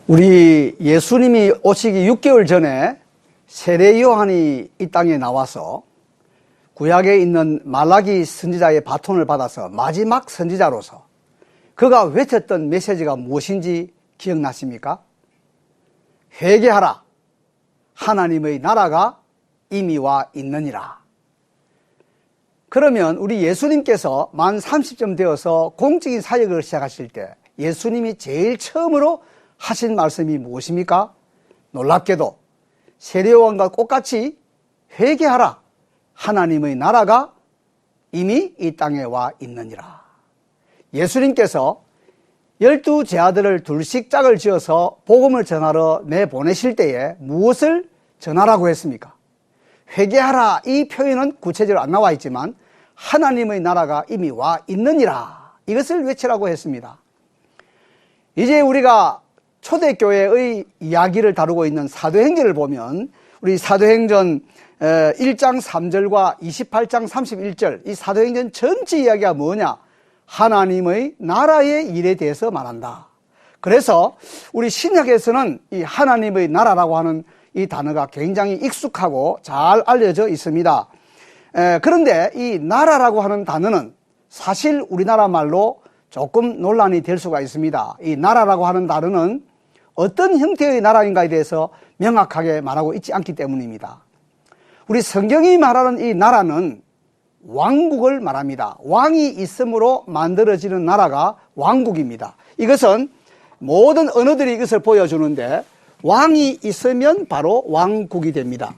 우리 예수님이 오시기 6개월 전에 세례 요한이 이 땅에 나와서 구약에 있는 말라기 선지자의 바톤을 받아서 마지막 선지자로서 그가 외쳤던 메시지가 무엇인지 기억나십니까? 회개하라. 하나님의 나라가 이미 와 있느니라. 그러면 우리 예수님께서 만 30점 되어서 공적인 사역을 시작하실 때 예수님이 제일 처음으로 하신 말씀이 무엇입니까? 놀랍게도 세례요한과 똑같이 회개하라. 하나님의 나라가 이미 이 땅에 와 있느니라. 예수님께서 12제자들을 둘씩 짝을 지어서 복음을 전하러 내보내실 때에 무엇을 전하라고 했습니까? 회개하라 이 표현은 구체적으로 안 나와 있지만 하나님의 나라가 이미 와 있느니라 이것을 외치라고 했습니다. 이제 우리가 초대교회의 이야기를 다루고 있는 사도행전을 보면 우리 사도행전 1장 3절과 28장 31절 이 사도행전 전체 이야기가 뭐냐? 하나님의 나라의 일에 대해서 말한다. 그래서 우리 신약에서는 이 하나님의 나라라고 하는 이 단어가 굉장히 익숙하고 잘 알려져 있습니다. 그런데 이 나라라고 하는 단어는 사실 우리나라 말로 조금 논란이 될 수가 있습니다. 이 나라라고 하는 단어는 어떤 형태의 나라인가에 대해서 명확하게 말하고 있지 않기 때문입니다. 우리 성경이 말하는 이 나라는 왕국을 말합니다. 왕이 있음으로 만들어지는 나라가 왕국입니다. 이것은 모든 언어들이 이것을 보여주는데 왕이 있으면 바로 왕국이 됩니다.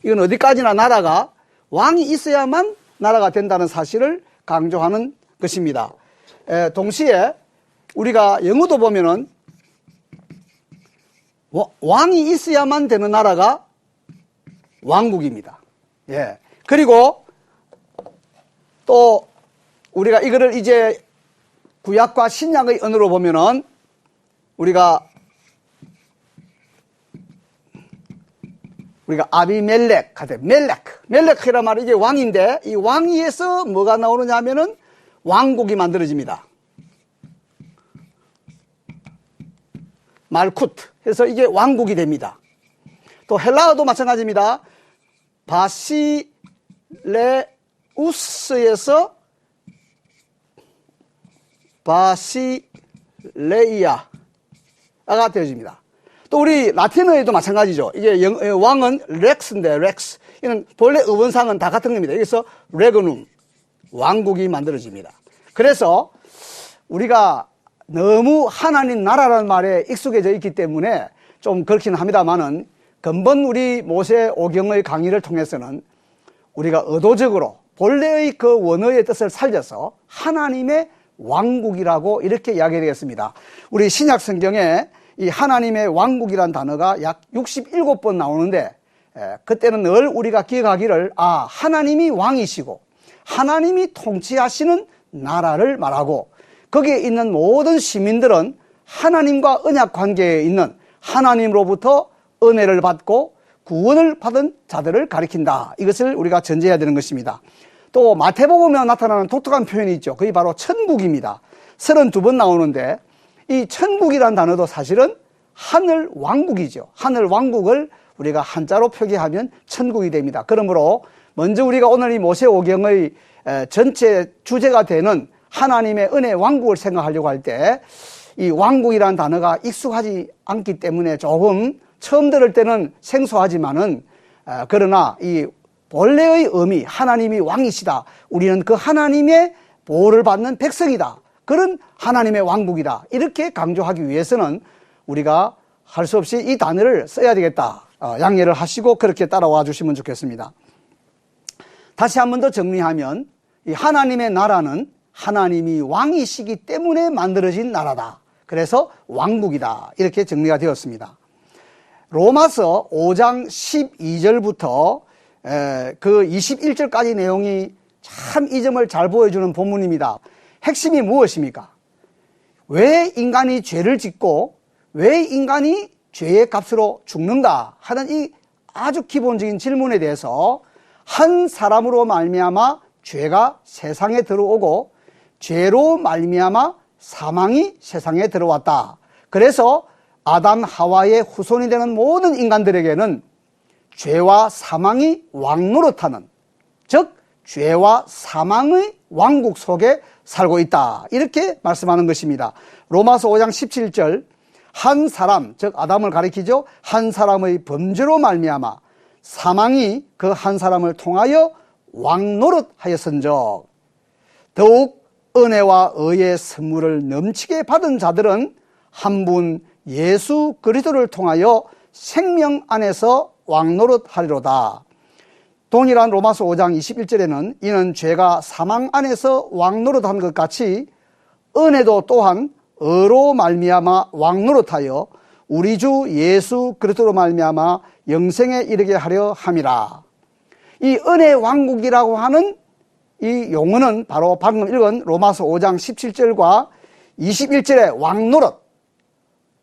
이건 어디까지나 나라가 왕이 있어야만 나라가 된다는 사실을 강조하는 것입니다. 동시에 우리가 영어도 보면은 왕이 있어야만 되는 나라가 왕국입니다. 예. 그리고 또 우리가 이거를 이제 구약과 신약의 언어로 보면은 우리가 아비멜렉, 멜렉이란 말은 이게 왕인데 이 왕위에서 뭐가 나오느냐 하면은 왕국이 만들어집니다. 말쿠트 해서 이게 왕국이 됩니다. 또 헬라어도 마찬가지입니다. 바시레우스에서 바시레이아가 되어집니다. 또 우리 라틴어에도 마찬가지죠. 이게 왕은 렉스인데 렉스. 이는 본래 의원상은 다 같은 겁니다. 여기서 레그눔 왕국이 만들어집니다. 그래서 우리가 너무 하나님 나라라는 말에 익숙해져 있기 때문에 좀 그렇긴 합니다만은 근본 우리 모세 오경의 강의를 통해서는 우리가 의도적으로 본래의 그 원어의 뜻을 살려서 하나님의 왕국이라고 이렇게 이야기해 되겠습니다. 우리 신약 성경에 이 하나님의 왕국이란 단어가 약 67번 나오는데 그때는 늘 우리가 기억하기를 하나님이 왕이시고 하나님이 통치하시는 나라를 말하고 거기에 있는 모든 시민들은 하나님과 언약 관계에 있는 하나님으로부터 은혜를 받고 구원을 받은 자들을 가리킨다. 이것을 우리가 전제해야 되는 것입니다. 또 마태복음에 나타나는 독특한 표현이 있죠. 그게 바로 천국입니다. 32번 나오는데 이 천국이라는 단어도 사실은 하늘 왕국이죠. 하늘 왕국을 우리가 한자로 표기하면 천국이 됩니다. 그러므로 먼저 우리가 오늘 이 모세오경의 전체 주제가 되는 하나님의 은혜 왕국을 생각하려고 할 때 이 왕국이라는 단어가 익숙하지 않기 때문에 조금 처음 들을 때는 생소하지만은 그러나 이 본래의 의미 하나님이 왕이시다. 우리는 그 하나님의 보호를 받는 백성이다. 그런 하나님의 왕국이다. 이렇게 강조하기 위해서는 우리가 할 수 없이 이 단어를 써야 되겠다. 양해를 하시고 그렇게 따라와 주시면 좋겠습니다. 다시 한 번 더 정리하면 이 하나님의 나라는 하나님이 왕이시기 때문에 만들어진 나라다. 그래서 왕국이다. 이렇게 정리가 되었습니다. 로마서 5장 12절부터 그 21절까지 내용이 참 이 점을 잘 보여주는 본문입니다. 핵심이 무엇입니까? 왜 인간이 죄를 짓고 왜 인간이 죄의 값으로 죽는가 하는 이 아주 기본적인 질문에 대해서 한 사람으로 말미암아 죄가 세상에 들어오고 죄로 말미암아 사망이 세상에 들어왔다. 그래서 아담 하와의 후손이 되는 모든 인간들에게는 죄와 사망이 왕노릇하는, 즉 죄와 사망의 왕국 속에 살고 있다, 이렇게 말씀하는 것입니다. 로마서 5장 17절, 한 사람, 즉 아담을 가리키죠. 한 사람의 범죄로 말미암아 사망이 그 한 사람을 통하여 왕노릇하였은즉 더욱 은혜와 의의 선물을 넘치게 받은 자들은 한 분 예수 그리스도를 통하여 생명 안에서 왕노릇하리로다. 동일한 로마서 5장 21절에는 이는 죄가 사망 안에서 왕노릇한 것 같이 은혜도 또한 의로 말미암아 왕노릇하여 우리 주 예수 그리스도로 말미암아 영생에 이르게 하려 함이라. 이 은혜 왕국이라고 하는 이 용어는 바로 방금 읽은 로마서 5장 17절과 21절의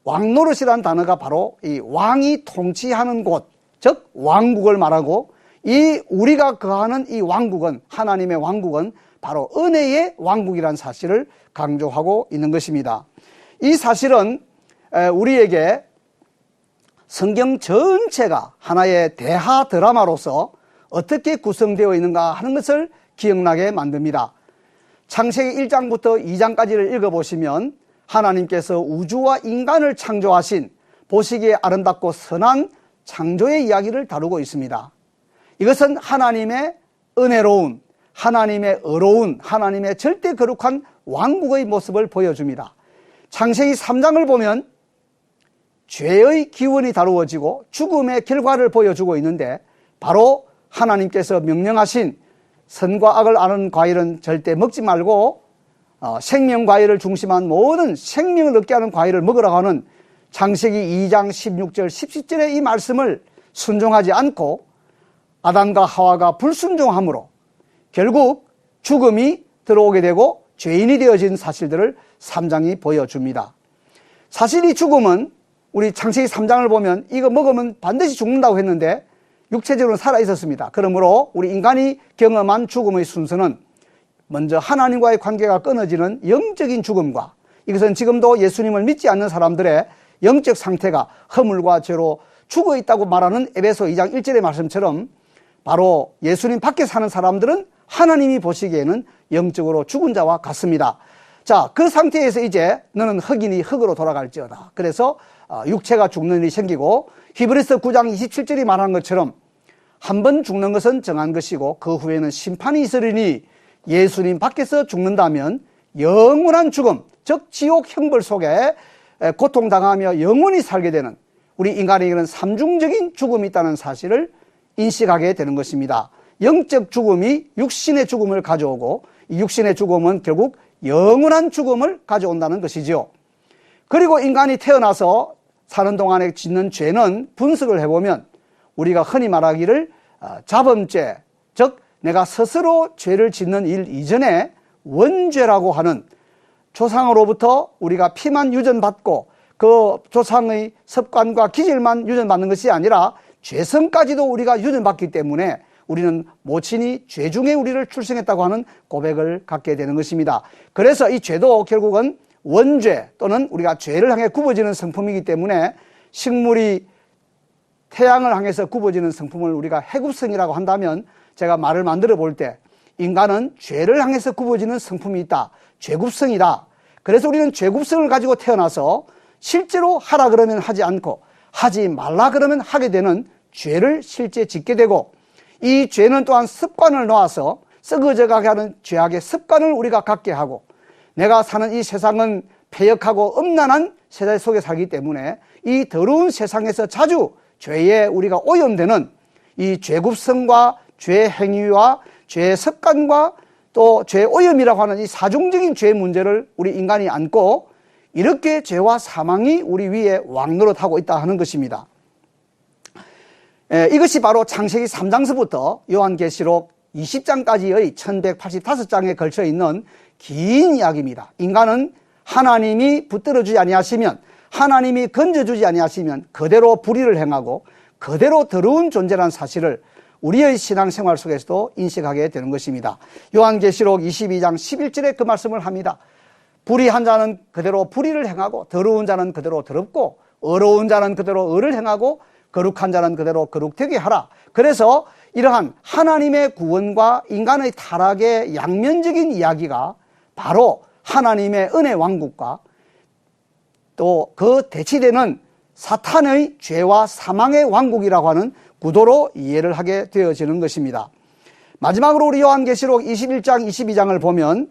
왕노릇이라는 단어가 바로 이 왕이 통치하는 곳, 즉 왕국을 말하고, 이 우리가 거하는 이 왕국은, 하나님의 왕국은 바로 은혜의 왕국이라는 사실을 강조하고 있는 것입니다. 이 사실은 우리에게 성경 전체가 하나의 대하 드라마로서 어떻게 구성되어 있는가 하는 것을 기억나게 만듭니다. 창세기 1장부터 2장까지를 읽어보시면 하나님께서 우주와 인간을 창조하신 보시기에 아름답고 선한 창조의 이야기를 다루고 있습니다. 이것은 하나님의 은혜로운, 하나님의 의로운, 하나님의 절대 거룩한 왕국의 모습을 보여줍니다. 창세기 3장을 보면 죄의 기원이 다루어지고 죽음의 결과를 보여주고 있는데, 바로 하나님께서 명령하신 선과 악을 아는 과일은 절대 먹지 말고 생명 과일을 중심한 모든 생명을 얻게 하는 과일을 먹으라고 하는 창세기 2장 16절 17절의 이 말씀을 순종하지 않고 아담과 하와가 불순종함으로 결국 죽음이 들어오게 되고 죄인이 되어진 사실들을 3장이 보여줍니다. 사실 이 죽음은 우리 창세기 3장을 보면 이거 먹으면 반드시 죽는다고 했는데 육체적으로 살아 있었습니다. 그러므로 우리 인간이 경험한 죽음의 순서는 먼저 하나님과의 관계가 끊어지는 영적인 죽음과, 이것은 지금도 예수님을 믿지 않는 사람들의 영적 상태가 허물과 죄로 죽어 있다고 말하는 에베소 2장 1절의 말씀처럼 바로 예수님 밖에 사는 사람들은 하나님이 보시기에는 영적으로 죽은 자와 같습니다. 자, 그 상태에서 이제 너는 흙이니 흙으로 돌아갈지어다. 그래서 육체가 죽는 일이 생기고, 히브리서 9장 27절이 말한 것처럼 한 번 죽는 것은 정한 것이고 그 후에는 심판이 있으리니 예수님 밖에서 죽는다면 영원한 죽음, 즉 지옥 형벌 속에 고통당하며 영원히 살게 되는, 우리 인간에게는 삼중적인 죽음이 있다는 사실을 인식하게 되는 것입니다. 영적 죽음이 육신의 죽음을 가져오고, 이 육신의 죽음은 결국 영원한 죽음을 가져온다는 것이죠. 그리고 인간이 태어나서 사는 동안에 짓는 죄는 분석을 해보면 우리가 흔히 말하기를 자범죄, 즉 내가 스스로 죄를 짓는 일 이전에 원죄라고 하는, 조상으로부터 우리가 피만 유전받고 그 조상의 습관과 기질만 유전받는 것이 아니라 죄성까지도 우리가 유전받기 때문에 우리는 모친이 죄 중에 우리를 출생했다고 하는 고백을 갖게 되는 것입니다. 그래서 이 죄도 결국은 원죄 또는 우리가 죄를 향해 굽어지는 성품이기 때문에, 식물이 태양을 향해서 굽어지는 성품을 우리가 해굽성이라고 한다면, 제가 말을 만들어 볼 때 인간은 죄를 향해서 굽어지는 성품이 있다, 죄굽성이다. 그래서 우리는 죄굽성을 가지고 태어나서 실제로 하라 그러면 하지 않고 하지 말라 그러면 하게 되는 죄를 실제 짓게 되고, 이 죄는 또한 습관을 놓아서 썩어져 가게 하는 죄악의 습관을 우리가 갖게 하고, 내가 사는 이 세상은 패역하고 음란한 세상 속에 살기 때문에 이 더러운 세상에서 자주 죄에 우리가 오염되는 이 죄굽성과 죄 행위와 죄 습관과 또 죄 오염이라고 하는 이 사중적인 죄 문제를 우리 인간이 안고 이렇게 죄와 사망이 우리 위에 왕노릇하고 있다 하는 것입니다. 이것이 바로 창세기 3장서부터 요한계시록 20장까지의 1185장에 걸쳐 있는 긴 이야기입니다. 인간은 하나님이 붙들어주지 아니하시면, 하나님이 건져주지 아니하시면 그대로 불의를 행하고 그대로 더러운 존재라는 사실을 우리의 신앙생활 속에서도 인식하게 되는 것입니다. 요한계시록 22장 11절에 그 말씀을 합니다. 불의한 자는 그대로 불의를 행하고 더러운 자는 그대로 더럽고 의로운 자는 그대로 의를 행하고 거룩한 자는 그대로 거룩되게 하라. 그래서 이러한 하나님의 구원과 인간의 타락의 양면적인 이야기가 바로 하나님의 은혜 왕국과 또 그 대치되는 사탄의 죄와 사망의 왕국이라고 하는 구도로 이해를 하게 되어지는 것입니다. 마지막으로 우리 요한계시록 21장 22장을 보면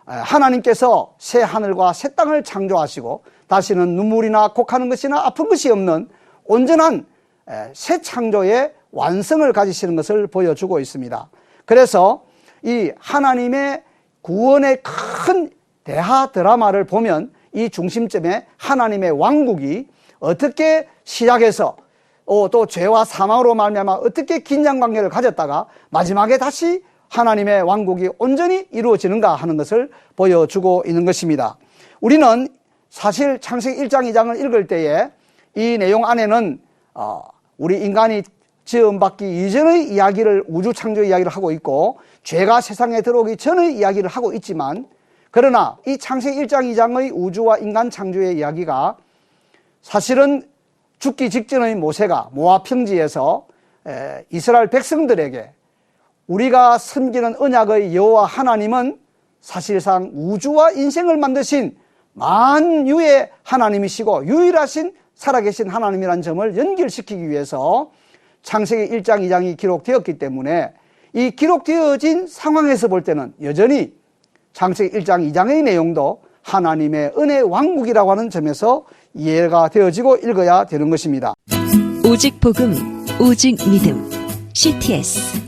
하나님께서 새 하늘과 새 땅을 창조하시고 다시는 눈물이나 곡하는 것이나 아픈 것이 없는 온전한 새 창조의 완성을 가지시는 것을 보여주고 있습니다. 그래서 이 하나님의 구원의 큰 대하 드라마를 보면 이 중심점에 하나님의 왕국이 어떻게 시작해서 또 죄와 사망으로 말미암아 어떻게 긴장관계를 가졌다가 마지막에 다시 하나님의 왕국이 온전히 이루어지는가 하는 것을 보여주고 있는 것입니다. 우리는 사실 창세기 1장 2장을 읽을 때에 이 내용 안에는 우리 인간이 지음받기 이전의 이야기를, 우주 창조 이야기를 하고 있고 죄가 세상에 들어오기 전의 이야기를 하고 있지만, 그러나 이 창세기 1장 2장의 우주와 인간 창조의 이야기가 사실은 죽기 직전의 모세가 모압 평지에서 이스라엘 백성들에게 우리가 섬기는 언약의 여호와 하나님은 사실상 우주와 인생을 만드신 만유의 하나님이시고 유일하신 살아계신 하나님이라는 점을 연결시키기 위해서 창세기 1장 2장이 기록되었기 때문에 이 기록되어진 상황에서 볼 때는 여전히 창세기 1장 2장의 내용도 하나님의 은혜 왕국이라고 하는 점에서 이해가 되어지고 읽어야 되는 것입니다. 오직 복음, 오직 믿음, CTS